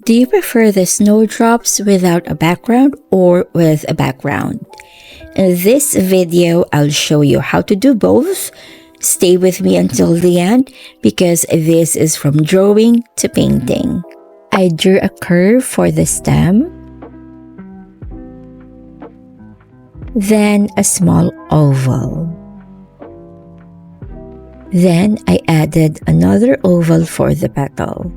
Do you prefer the snowdrops without a background or with a background? In this video, I'll show you how to do both. Stay with me until the end because this is from drawing to painting. I drew a curve for the stem, then a small oval. Then I added another oval for the petal.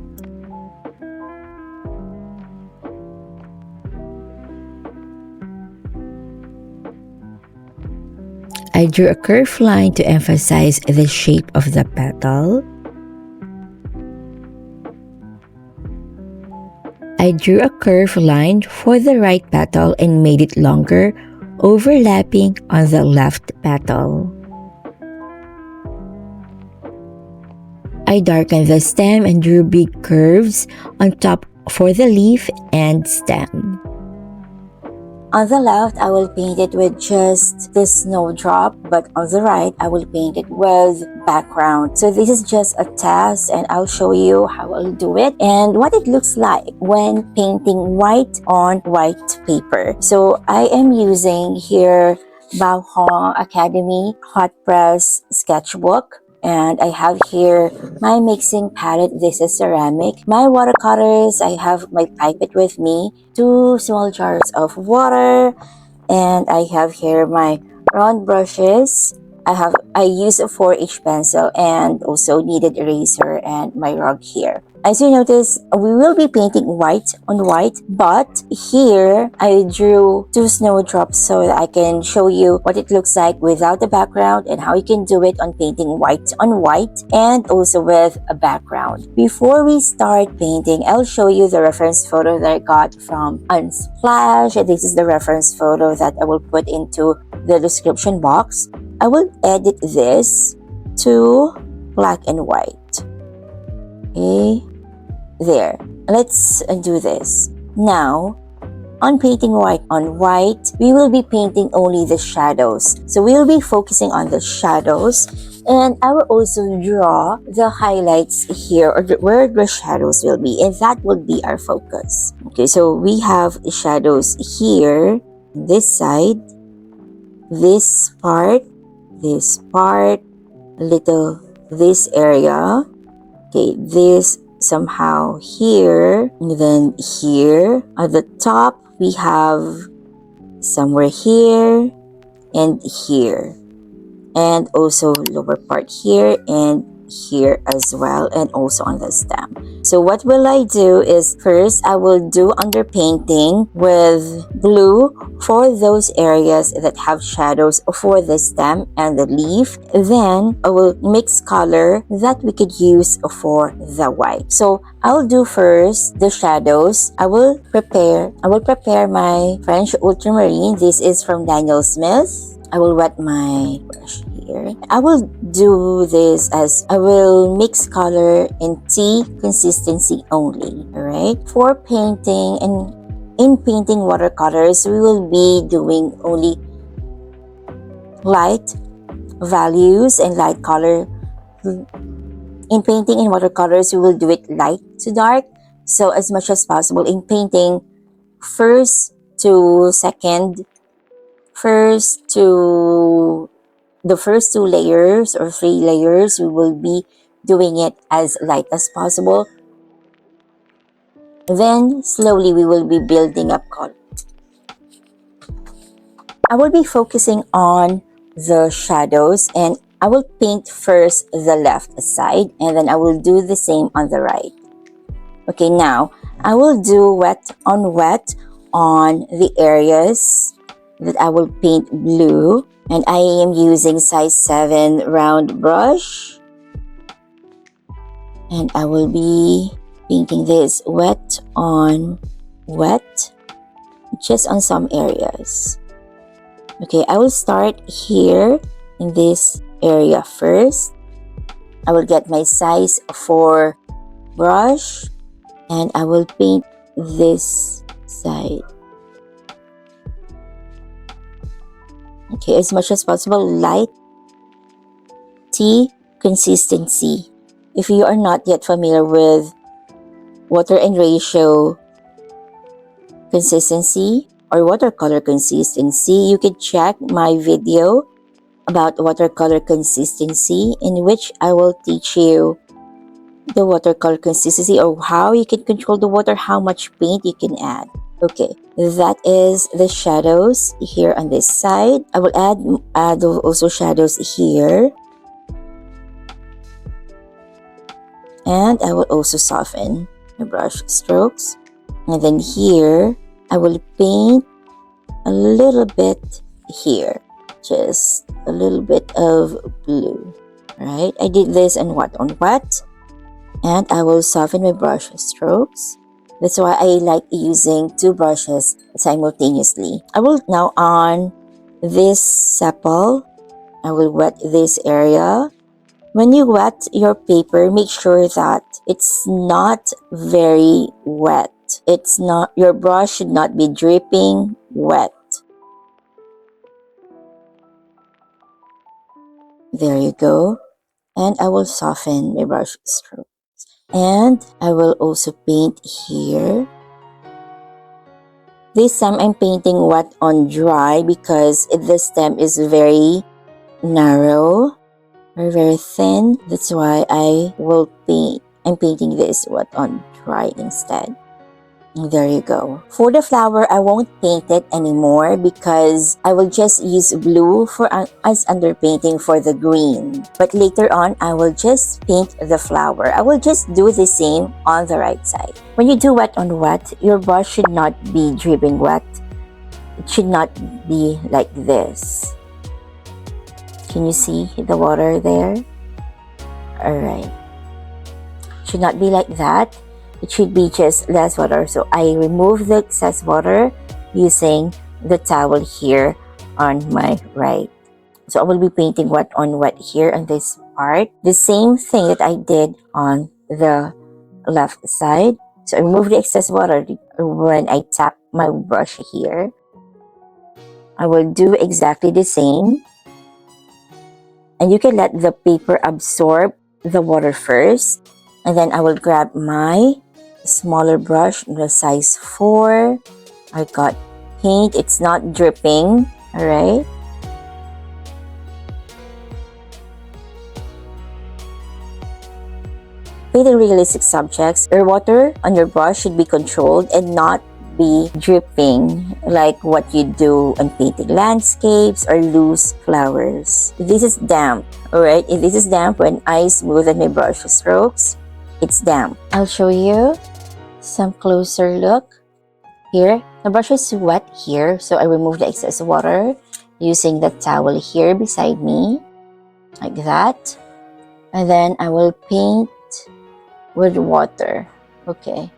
I drew a curved line to emphasize the shape of the petal. I drew a curved line for the right petal and made it longer, overlapping on the left petal. I darkened the stem and drew big curves on top for the leaf and stem. On the left, I will paint it with just the snowdrop, but on the right, I will paint it with background. So this is just a test and I'll show you how I'll do it and what it looks like when painting white on white paper. So I am using here Bao Hong Academy Hot Press Sketchbook. And I have here my mixing palette. This is ceramic. My watercolors, I have my pipette with me, 2 small jars of water, and I have here my round brushes. I use a 4H pencil and also kneaded eraser and my rug here. As you notice, we will be painting white on white, but here I drew 2 snowdrops so that I can show you what it looks like without the background and how you can do it on painting white on white and also with a background. Before we start painting, I'll show you the reference photo that I got from Unsplash. This is the reference photo that I will put into the description box. I will edit this to black and white. Okay. There. Let's do this. Now, on painting white on white, we will be painting only the shadows. So we will be focusing on the shadows and I will also draw the highlights here or where the shadows will be, and that will be our focus. Okay, so we have shadows here, this side, this part, little this area. Okay, this somehow here, and then here at the top we have somewhere here and here, and also lower part here and here as well, and also on the stem. So what will I do is first I will do underpainting with blue for those areas that have shadows for the stem and the leaf. Then I will mix color that we could use for the white. So I'll do first the shadows. I will prepare my French ultramarine. This is from Daniel Smith. I will wet my brush here. I will do this as I will mix color in tea consistency only. Alright? For painting and in painting watercolors, we will be doing only light values and light color. In painting in watercolors, we will do it light to dark. So as much as possible in painting, first to the first 2 layers or 3 layers, we will be doing it as light as possible. Then slowly we will be building up color. I will be focusing on the shadows and I will paint first the left side and then I will do the same on the right. Okay, now I will do wet on the areas that I will paint blue, and I am using size 7 round brush, and I will be painting this wet on wet just on some areas. Okay, I will start here in this area first. I will get my size 4 brush and I will paint this side. Okay, as much as possible, light tea consistency. If you are not yet familiar with water and ratio consistency or watercolor consistency, you can check my video about watercolor consistency, in which I will teach you the watercolor consistency or how you can control the water, how much paint you can add. Okay, that is the shadows here on this side. I will add also shadows here, and I will also soften the brush strokes. And then here I will paint a little bit here, just a little bit of blue. Right, I did this on wet, and I will soften my brush strokes. That's why I like using two brushes simultaneously. I will now on this sepal. I will wet this area. When you wet your paper, make sure that it's not very wet. Your brush should not be dripping wet. There you go. And I will soften my brush stroke. And I will also paint here. This time I'm painting wet on dry because the stem is very narrow or very thin. That's why I'm painting this wet on dry instead. There you go. For the flower, I won't paint it anymore because I will just use blue as underpainting for the green. But later on, I will just paint the flower. I will just do the same on the right side. When you do wet on wet, your brush should not be dripping wet. It should not be like this. Can you see the water there? Alright. Should not be like that. It should be just less water. So I remove the excess water using the towel here on my right. So I will be painting wet on wet here on this part. The same thing that I did on the left side. So I remove the excess water when I tap my brush here. I will do exactly the same. And you can let the paper absorb the water first. And then I will grab my smaller brush, the size 4. I got paint. It's not dripping. Alright. Painting realistic subjects, your water on your brush should be controlled and not be dripping like what you do on painting landscapes or loose flowers. If this is damp, alright? If this is damp, when I smoothen my brush strokes, it's damp. I'll show you some closer look. Here, the brush is wet here, so I remove the excess water using the towel here beside me, like that. And then I will paint with water. Okay.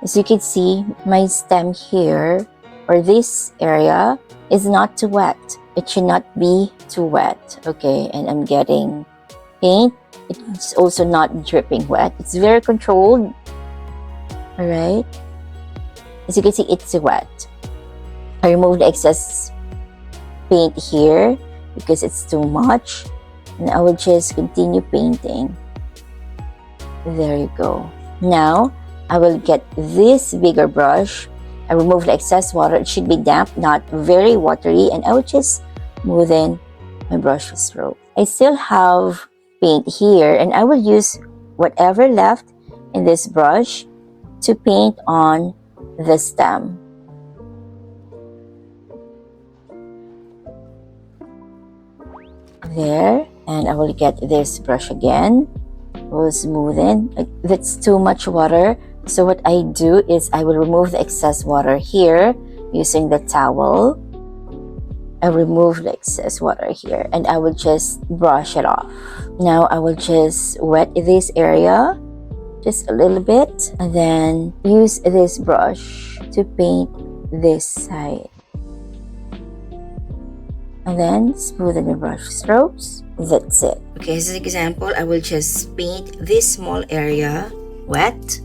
As you can see, my stem here, or this area, is not too wet. It should not be too wet. Okay, and I'm getting paint. It's also not dripping wet. It's very controlled. Alright. As you can see, it's wet. I remove the excess paint here because it's too much. And I will just continue painting. There you go. Now, I will get this bigger brush. I remove the excess water. It should be damp, not very watery. And I will just smoothen my brush stroke. I still have paint here. And I will use whatever left in this brush to paint on the stem. There. And I will get this brush again. Will smoothen. That's too much water. So what I do is I will remove the excess water here using the towel. I remove the excess water here and I will just brush it off. Now I will just wet this area just a little bit and then use this brush to paint this side. And then smoothen the brush strokes. That's it. Okay, as an example, I will just paint this small area wet.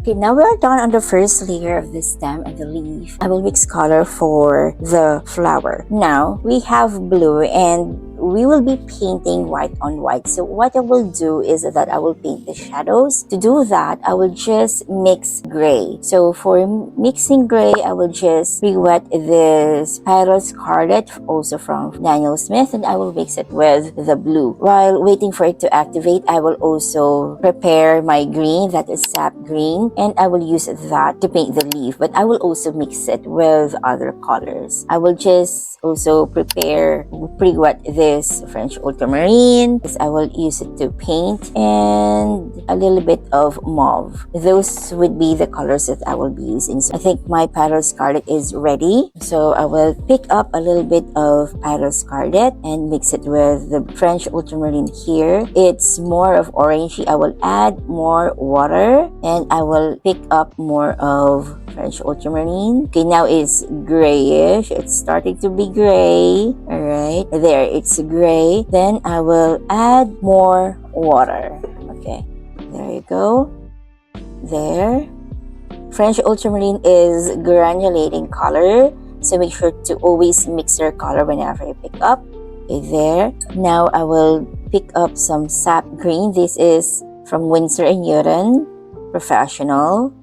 Okay, now we are done on the first layer of the stem and the leaf. I will mix color for the flower. Now, we have blue and we will be painting white on white. So what I will do is that I will paint the shadows. To do that, I will just mix gray. So for mixing gray, I will just pre-wet this Spiral Scarlet, also from Daniel Smith, and I will mix it with the blue. While waiting for it to activate, I will also prepare my green, that is sap green, and I will use that to paint the leaf, but I will also mix it with other colors. I will just also pre-wet this French ultramarine, because I will use it to paint, and a little bit of mauve. Those would be the colors that I will be using. So I think my Spiral Scarlet is ready, so I will pick up a little bit of Spiral Scarlet and mix it with the French ultramarine here. It's more of orangey. I will add more water, and I will pick up more of French ultramarine. Okay, now it's grayish. It's starting to be gray. All right, there, it's gray. Then I will add more water. Okay, there you go. There. French ultramarine is granulating color, so make sure to always mix your color whenever you pick up. Okay, there. Now I will pick up some sap green. This is from Winsor & Newton Professional.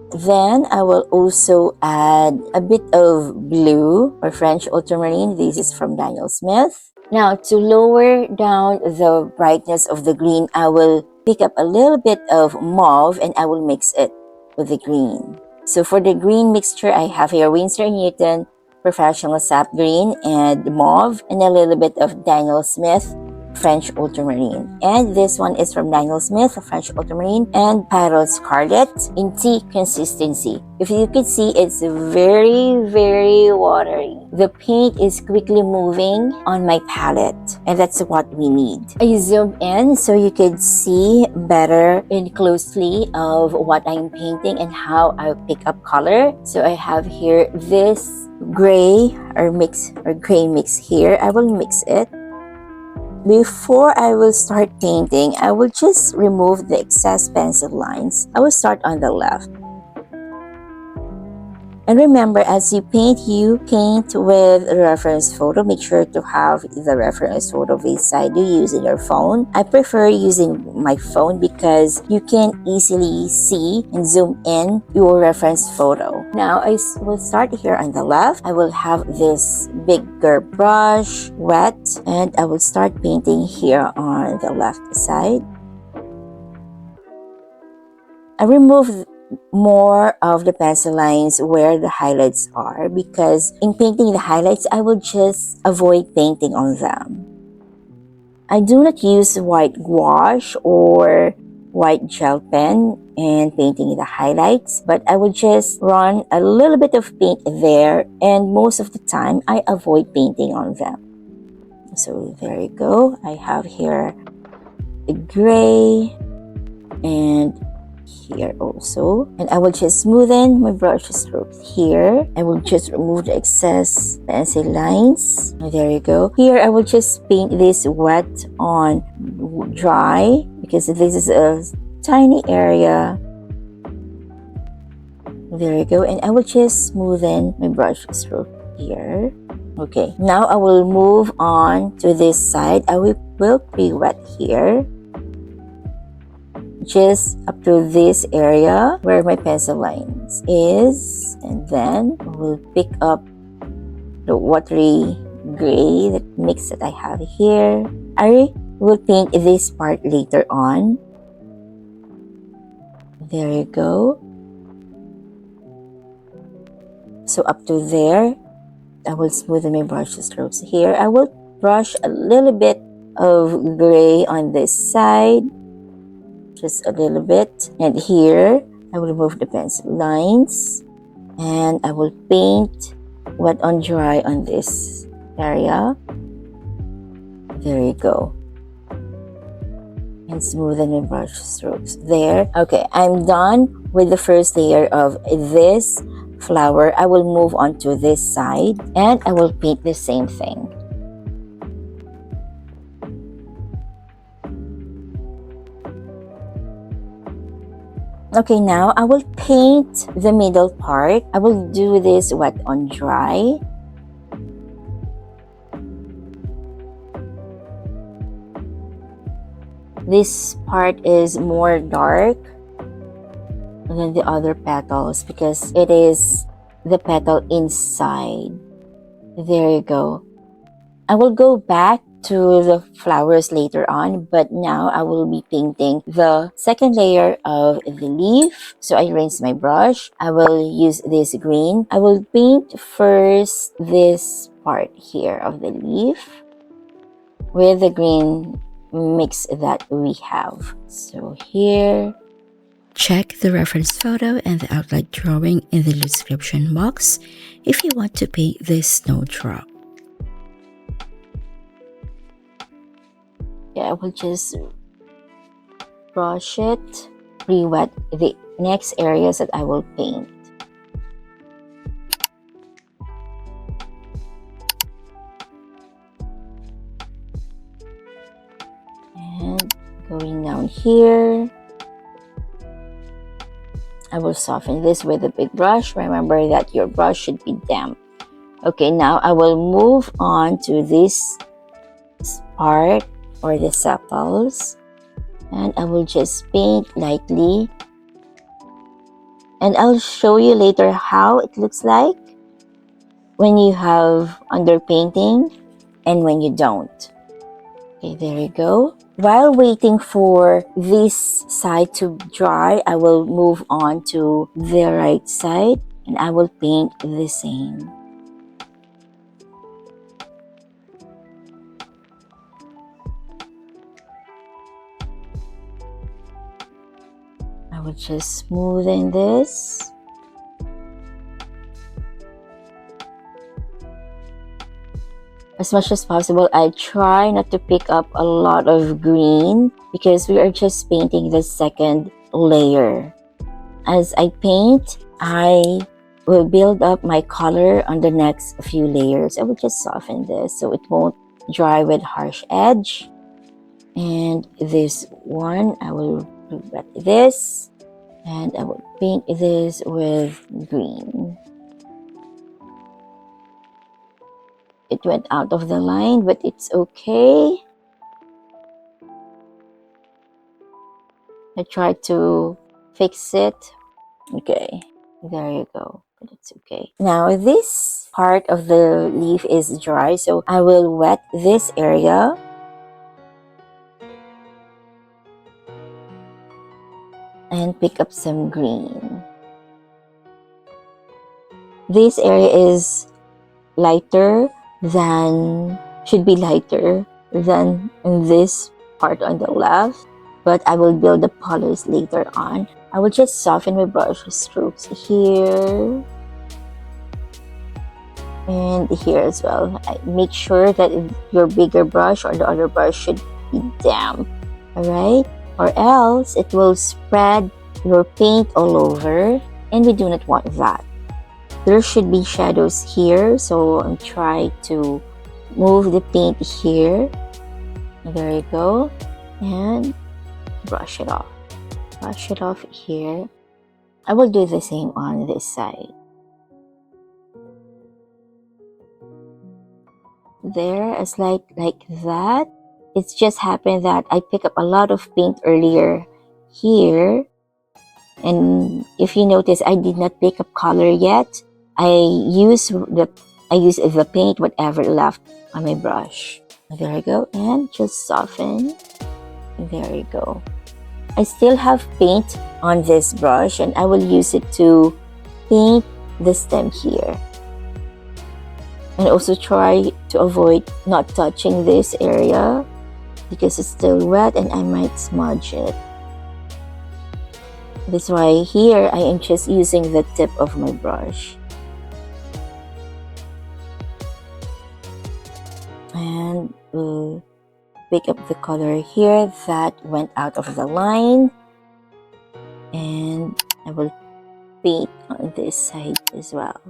Then I will also add a bit of blue or French ultramarine. This is from Daniel Smith. Now, to lower down the brightness of the green, I will pick up a little bit of mauve and I will mix it with the green. So for the green mixture, I have here Winsor & Newton Professional Sap Green and mauve, and a little bit of Daniel Smith French ultramarine. And this one is from Daniel Smith, French ultramarine, and Spiral Scarlet in tea consistency. If you could see, it's very, very watery. The paint is quickly moving on my palette, and that's what we need. I zoom in so you could see better and closely of what I'm painting and how I pick up color. So I have here this gray mix here. I will mix it. Before I will start painting, I will just remove the excess pencil lines. I will start on the left. And remember, as you paint with a reference photo. Make sure to have the reference photo beside you using your phone. I prefer using my phone because you can easily see and zoom in your reference photo. Now, I will start here on the left. I will have this bigger brush, wet, and I will start painting here on the left side. I remove more of the pencil lines where the highlights are, because in painting the highlights, I will just avoid painting on them. I do not use white gouache or white gel pen in painting the highlights, but I will just run a little bit of paint there, and most of the time I avoid painting on them. So there you go. I have here a gray and here also, and I will just smoothen my brush strokes here. I will just remove the excess pencil lines. There you go. Here I will just paint this wet on dry, because this is a tiny area. There you go. And I will just smoothen my brush stroke here. Okay, now I will move on to this side. I will pre-wet here, just up to this area where my pencil lines is, and then we'll pick up the watery gray, that mix that I have here. I will paint this part later on. There you go. So up to there, I will smoothen my brush strokes here. I will brush a little bit of gray on this side, just a little bit, and here I will remove the pencil lines, and I will paint wet on dry on this area. There you go. And smoothen my brush strokes there. Okay, I'm done with the first layer of this flower. I will move on to this side, and I will paint the same thing. Okay, now I will paint the middle part. I will do this wet on dry. this part is more dark than the other petals because it is the petal inside. There you go. I will go back to the flowers later on, but now I will be painting the second layer of the leaf. So I rinse my brush. I will use this green. I will paint first this part here of the leaf with the green mix that we have. So here, check the reference photo and the outline drawing in the description box if you want to paint this snowdrop. Yeah, I will just brush it, re-wet the next areas that I will paint. And going down here, I will soften this with a big brush. Remember that your brush should be damp. Okay, now I will move on to this part or the sepals, and I will just paint lightly, and I'll show you later how it looks like when you have underpainting and when you don't. Okay, there you go. While waiting for this side to dry, I will move on to the right side and I will paint the same. I will just smoothen this. As much as possible, I try not to pick up a lot of green because we are just painting the second layer. As I paint, I will build up my color on the next few layers. I will just soften this so it won't dry with harsh edge. And this one, I will wet this and I will paint this with green. It went out of the line, but it's okay. I tried to fix it. Okay, there you go. But it's okay. Now this part of the leaf is dry, so I will wet this area. And pick up some green. This area is should be lighter than this part on the left, but I will build the colors later on. I will just soften my brush strokes here and here as well. I make sure that your bigger brush or the other brush should be damp, alright? Or else it will spread your paint all over and we do not want that. There should be shadows here, so I'm trying to move the paint here. There you go. And brush it off. Brush it off here. I will do the same on this side. There, as like that. It's just happened that I picked up a lot of paint earlier here. And if you notice, I did not pick up color yet. I use the paint, whatever left on my brush. There you go. And just soften. There you go. I still have paint on this brush and I will use it to paint the stem here. And also try to avoid not touching this area because it's still wet and I might smudge it. That's why here I am just using the tip of my brush. And we'll pick up the color here that went out of the line. And I will paint on this side as well.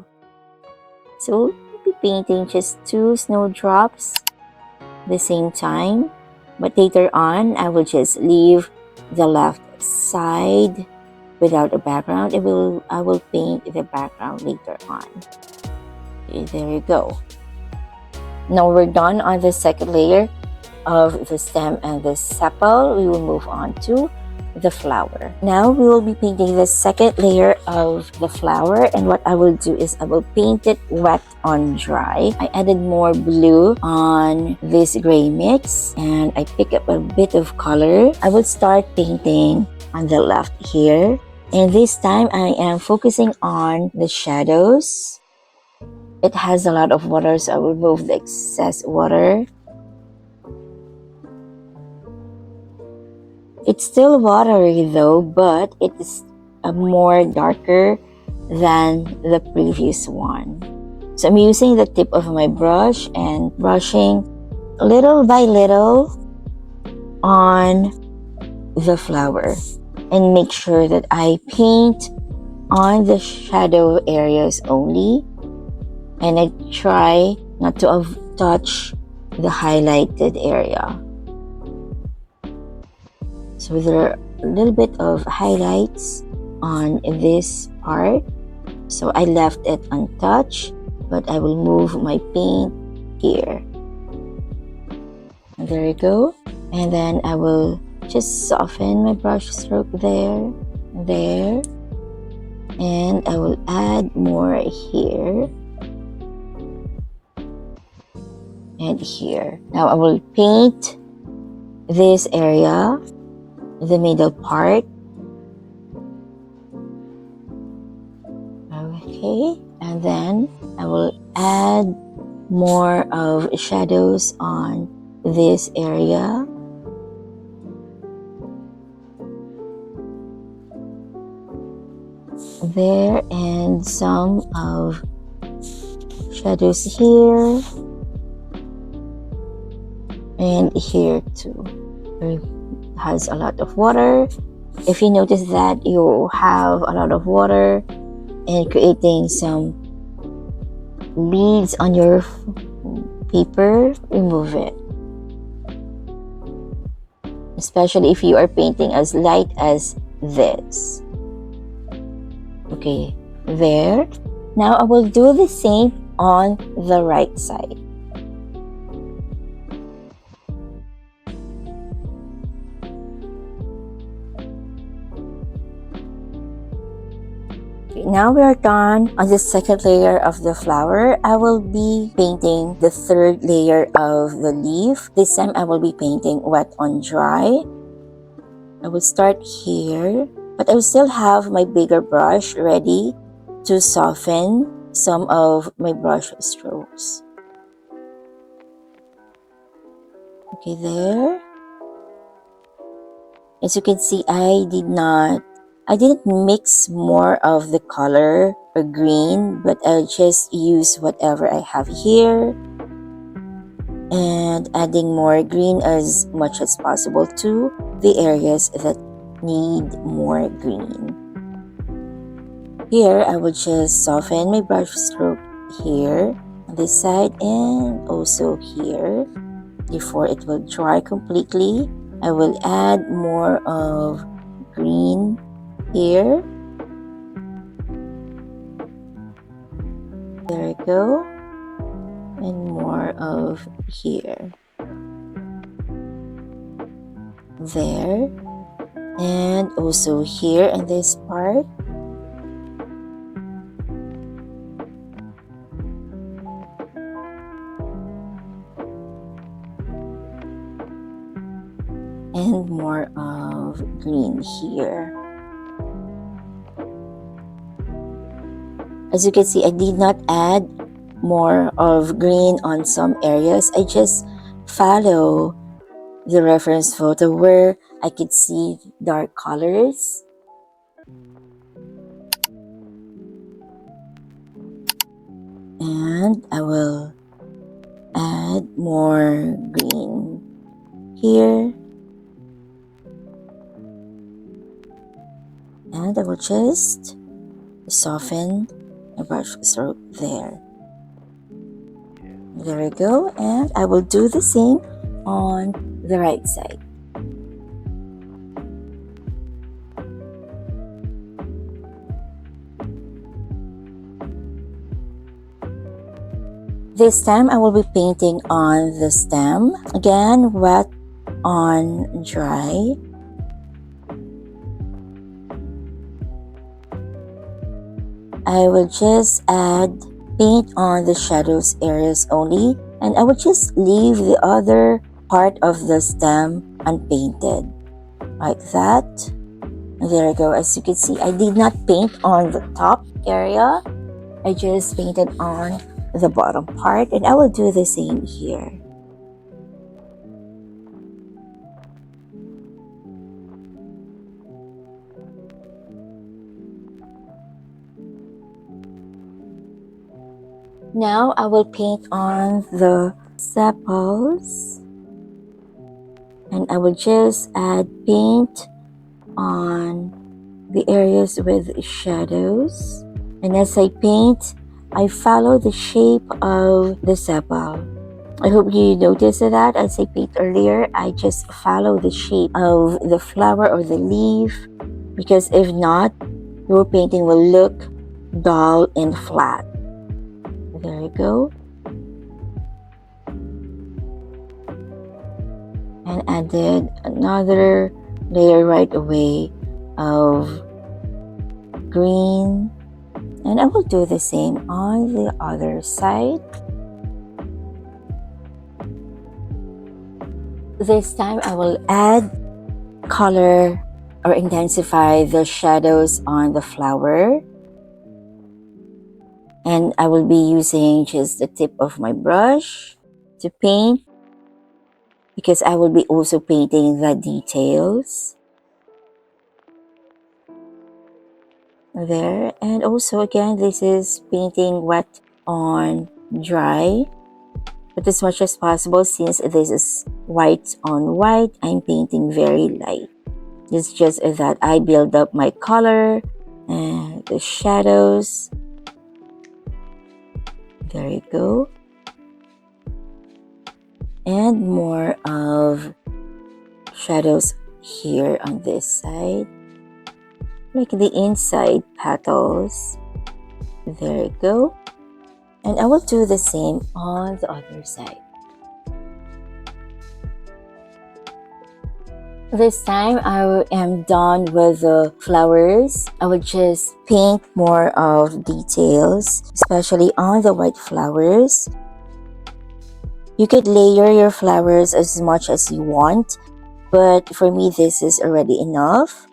So I'll be painting just 2 snowdrops at the same time. But later on, I will just leave the left side without a background. I will paint the background later on. Okay, there you go. Now we're done on the second layer. of the stem and the sepal, we will move on to the flower. Now we will be painting the second layer of the flower, and what I will do is I will paint it wet on dry. I added more blue on this gray mix and I pick up a bit of color. I will start painting on the left here, and this time I am focusing on the shadows. It has a lot of water, so I will remove the excess water. It's still watery though, but it is more darker than the previous one. So I'm using the tip of my brush and brushing little by little on the flower, and make sure that I paint on the shadow areas only, and I try not to touch the highlighted area. So there are a little bit of highlights on this part, so I left it untouched, but I will move my paint here. And there you go. And then I will just soften my brush stroke there, and I will add more here and here. Now I will paint this area, the middle part. Okay, and then I will add more of shadows on this area. There, and some of shadows here and here too. It has a lot of water. If you notice that you have a lot of water and creating some beads on your paper, remove it. Especially if you are painting as light as this. Okay, there. Now I will do the same on the right side. Okay, now we are done on the second layer of the flower. I will be painting the third layer of the leaf. This time I will be painting wet on dry. I will start here, but I will still have my bigger brush ready to soften some of my brush strokes. Okay, there. As you can see, I didn't mix more of the color or green, but I just use whatever I have here and adding more green as much as possible to the areas that need more green. Here, I will just soften my brush stroke here on this side and also here. Before it will dry completely, I will add more of green here. There we go. And more of here. There. And also here in this part. And more of green here. As you can see, I did not add more of green on some areas. I just follow the reference photo where I could see dark colors. And I will add more green here. And I will just soften my brush stroke there. There we go. And I will do the same on the right side. This time I will be painting on the stem. Again, wet on dry. I will just add paint on the shadows areas only, and I will just leave the other part of the stem unpainted, like that. And there I go. As you can see, I did not paint on the top area. I just painted on the bottom part, and I will do the same here. Now I will paint on the sepals, and I will just add paint on the areas with shadows. And as I paint, I follow the shape of the sepal. I hope you noticed that as I paint earlier, I just follow the shape of the flower or the leaf, because if not, your painting will look dull and flat. There you go. And added another layer right away of green. And I will do the same on the other side. This time I will add color or intensify the shadows on the flower. And I will be using just the tip of my brush to paint, because I will be also painting the details there. And also again, this is painting wet on dry, but as much as possible, since this is white on white, I'm painting very light. It's just that I build up my color and the shadows. There you go. And more of shadows here on this side, like the inside petals. There you go. And I will do the same on the other side. This time I am done with the flowers. I will just paint more of details, especially on the white flowers. You could layer your flowers as much as you want, but for me this is already enough.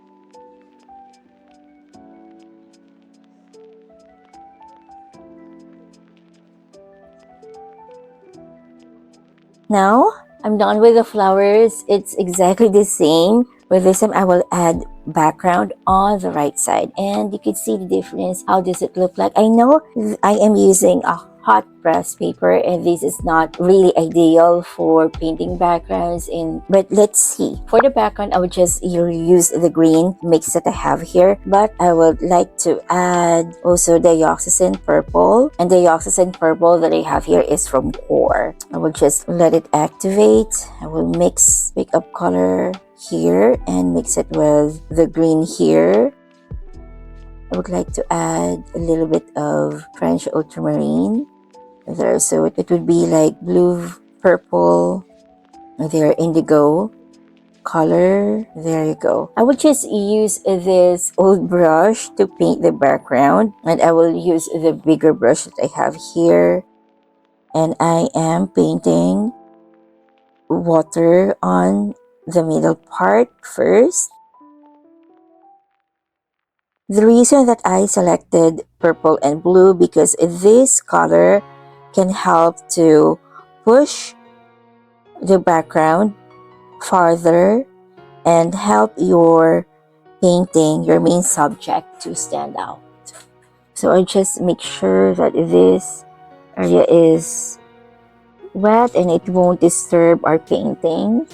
Now I'm done with the flowers. It's exactly the same. With this time I will add background on the right side, and you can see the difference. How does it look like? I know I am using a hot press paper, and this is not really ideal for painting backgrounds but let's see. For the background, I would just use the green mix that I have here, but I would like to add also dioxazine purple, and the dioxazine purple that I have here is from Core. I will just let it activate. I will pick up color here and mix it with the green here. I would like to add a little bit of French ultramarine there, so it would be like blue, purple, there, indigo color. There you go. I would just use this old brush to paint the background, and I will use the bigger brush that I have here, and I am painting water on the middle part first. The reason that I selected purple and blue, because this color can help to push the background farther and help your painting, your main subject, to stand out. So I just make sure that this area is wet and it won't disturb our painting.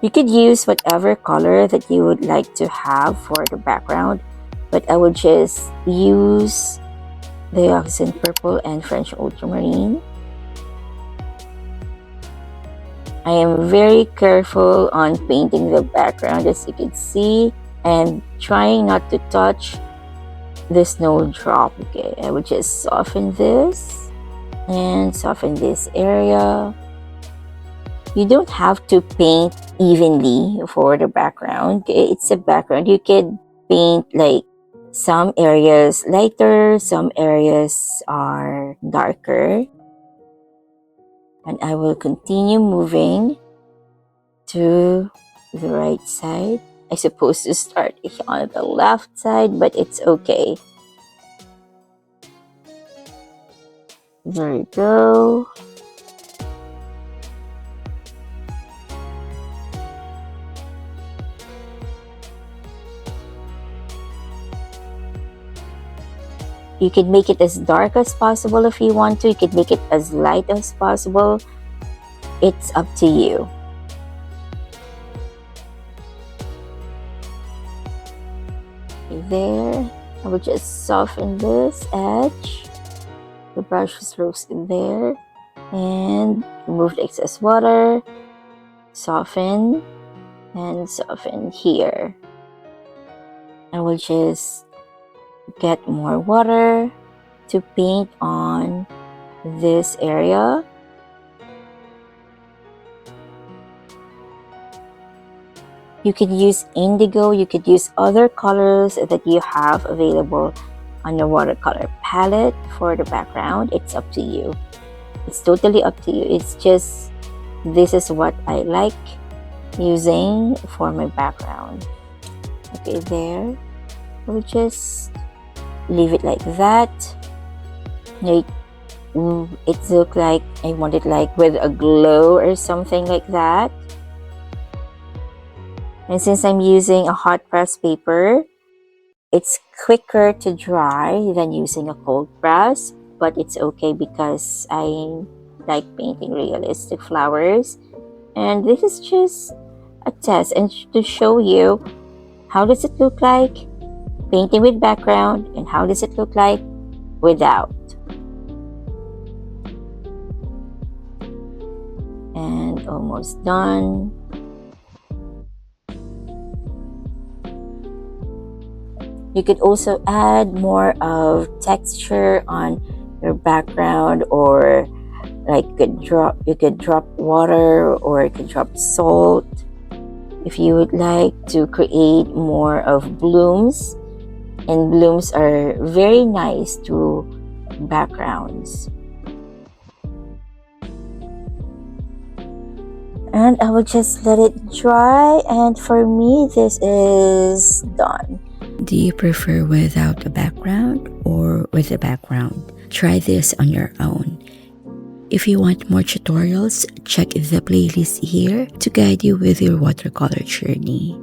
You could use whatever color that you would like to have for the background, but I would just use the accent purple and French ultramarine. I am very careful on painting the background, as you can see, and trying not to touch the snowdrop. Okay, I would just soften this. and soften this area. You don't have to paint evenly for the background. It's a background. You could paint like some areas lighter, some areas are darker. And I will continue moving to the right side. I suppose to start on the left side, but it's okay. There you go. You can make it as dark as possible if you want to. You can make it as light as possible. It's up to you. There, I will just soften this edge. The brush strokes in there and remove the excess water. Soften and soften here. I will just get more water to paint on this area. You could use indigo, you could use other colors that you have available on your watercolor palette for the background. It's up to you. It's totally up to you. It's just, this is what I like using for my background. Okay, there. We'll just leave it like that. Like, it look like I want it like with a glow or something like that. And since I'm using a hot press paper, it's quicker to dry than using a cold press, but it's okay because I like painting realistic flowers. And this is just a test and to show you how does it look like painting with background and how does it look like without. And almost done. You could also add more of texture on your background, or like you could drop water, or you could drop salt if you would like to create more of blooms. And blooms are very nice to backgrounds. And I will just let it dry, and for me this is done. Do you prefer without a background or with a background? Try this on your own. If you want more tutorials, check the playlist here to guide you with your watercolor journey.